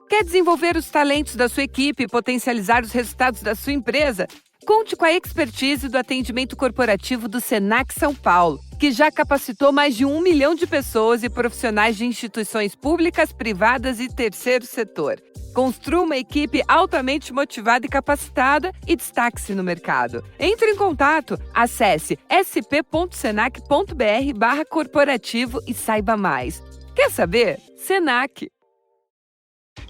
Quer desenvolver os talentos da sua equipe e potencializar os resultados da sua empresa? Conte com a expertise do atendimento corporativo do Senac São Paulo, que já capacitou mais de 1 milhão de pessoas e profissionais de instituições públicas, privadas e terceiro setor. Construa uma equipe altamente motivada e capacitada e destaque-se no mercado. Entre em contato, acesse sp.senac.br/corporativo e saiba mais. Quer saber? Senac.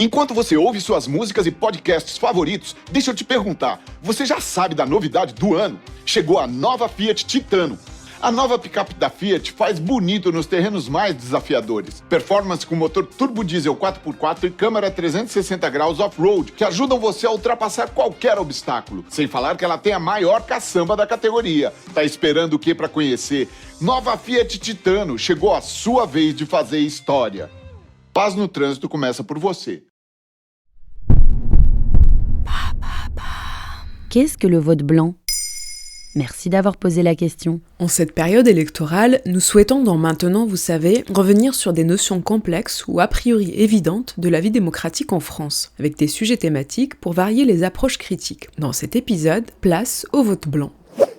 Enquanto você ouve suas músicas e podcasts favoritos, deixa eu te perguntar, você já sabe da novidade do ano? Chegou a nova Fiat Titano. A nova picape da Fiat faz bonito nos terrenos mais desafiadores. Performance com motor turbo diesel 4x4 e câmera 360 graus off-road, que ajudam você a ultrapassar qualquer obstáculo. Sem falar que ela tem a maior caçamba da categoria. Tá esperando o que para conhecer? Nova Fiat Titano, chegou a sua vez de fazer história. Paz no trânsito começa por você. Qu'est-ce que le vote blanc ? Merci d'avoir posé la question. En cette période électorale, nous souhaitons dans Maintenant, vous savez, revenir sur des notions complexes ou a priori évidentes de la vie démocratique en France, avec des sujets thématiques pour varier les approches critiques. Dans cet épisode, place au vote blanc.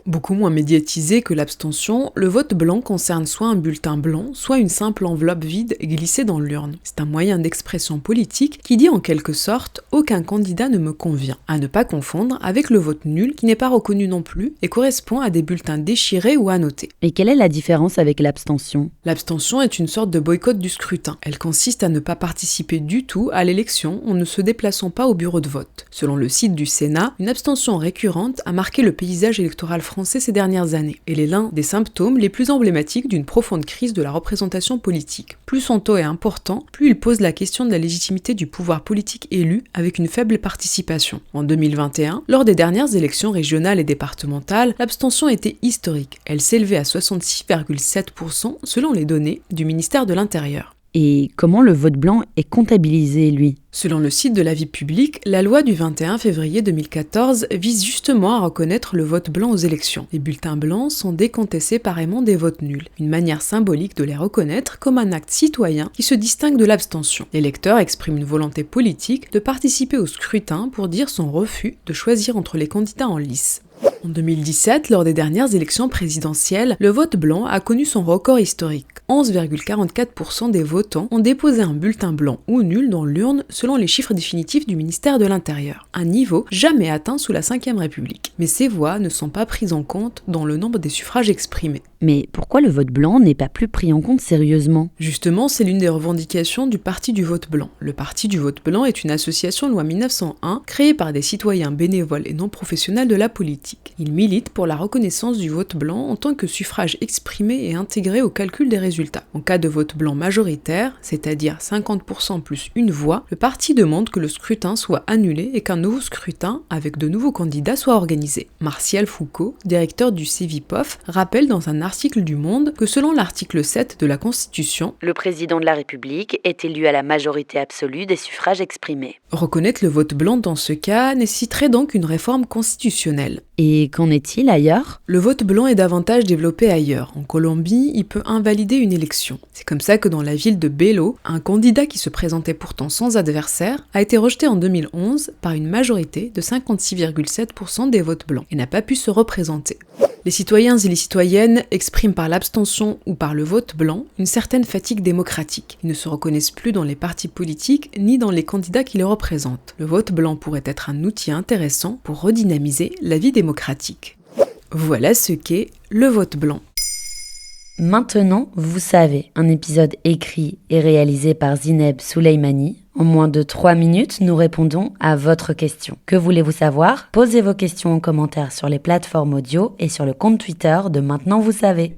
Beaucoup moins médiatisé que l'abstention, le vote blanc concerne soit un bulletin blanc, soit une simple enveloppe vide glissée dans l'urne. C'est un moyen d'expression politique qui dit en quelque sorte « aucun candidat ne me convient », à ne pas confondre avec le vote nul qui n'est pas reconnu non plus et correspond à des bulletins déchirés ou annotés. Et quelle est la différence avec l'abstention ? L'abstention est une sorte de boycott du scrutin. Elle consiste à ne pas participer du tout à l'élection en ne se déplaçant pas au bureau de vote. Selon le site du Sénat, une abstention récurrente a marqué le paysage électoral français ces dernières années. Elle est l'un des symptômes les plus emblématiques d'une profonde crise de la représentation politique. Plus son taux est important, plus il pose la question de la légitimité du pouvoir politique élu avec une faible participation. En 2021, lors des dernières élections régionales et départementales, l'abstention était historique. Elle s'élevait à 66,7% selon les données du ministère de l'Intérieur. Et comment le vote blanc est comptabilisé, lui ? Selon le site de la vie publique, la loi du 21 février 2014 vise justement à reconnaître le vote blanc aux élections. Les bulletins blancs sont décomptés séparément des votes nuls, une manière symbolique de les reconnaître comme un acte citoyen qui se distingue de l'abstention. L'électeur exprime une volonté politique de participer au scrutin pour dire son refus de choisir entre les candidats en lice. En 2017, lors des dernières élections présidentielles, le vote blanc a connu son record historique. 11,44% des votants ont déposé un bulletin blanc ou nul dans l'urne selon les chiffres définitifs du ministère de l'Intérieur, un niveau jamais atteint sous la Ve République. Mais ces voix ne sont pas prises en compte dans le nombre des suffrages exprimés. Mais pourquoi le vote blanc n'est pas plus pris en compte sérieusement ? Justement, c'est l'une des revendications du Parti du vote blanc. Le Parti du vote blanc est une association loi 1901 créée par des citoyens bénévoles et non professionnels de la politique. Il milite pour la reconnaissance du vote blanc en tant que suffrage exprimé et intégré au calcul des résultats. En cas de vote blanc majoritaire, c'est-à-dire 50% plus une voix, le parti demande que le scrutin soit annulé et qu'un nouveau scrutin avec de nouveaux candidats soit organisé. Martial Foucault, directeur du CEVIPOF, rappelle dans un article du Monde que selon l'article 7 de la Constitution, le président de la République est élu à la majorité absolue des suffrages exprimés. Reconnaître le vote blanc dans ce cas nécessiterait donc une réforme constitutionnelle. Et qu'en est-il ailleurs ? Le vote blanc est davantage développé ailleurs. En Colombie, il peut invalider une élection. C'est comme ça que dans la ville de Belo, un candidat qui se présentait pourtant sans adversaire a été rejeté en 2011 par une majorité de 56,7% des votes blancs et n'a pas pu se représenter. Les citoyens et les citoyennes expriment par l'abstention ou par le vote blanc une certaine fatigue démocratique. Ils ne se reconnaissent plus dans les partis politiques ni dans les candidats qui les représentent. Le vote blanc pourrait être un outil intéressant pour redynamiser la vie démocratique. Voilà ce qu'est le vote blanc. Maintenant, vous savez, un épisode écrit et réalisé par Zineb Souleimani. En moins de 3 minutes, nous répondons à votre question. Que voulez-vous savoir ? Posez vos questions en commentaire sur les plateformes audio et sur le compte Twitter de Maintenant, vous savez.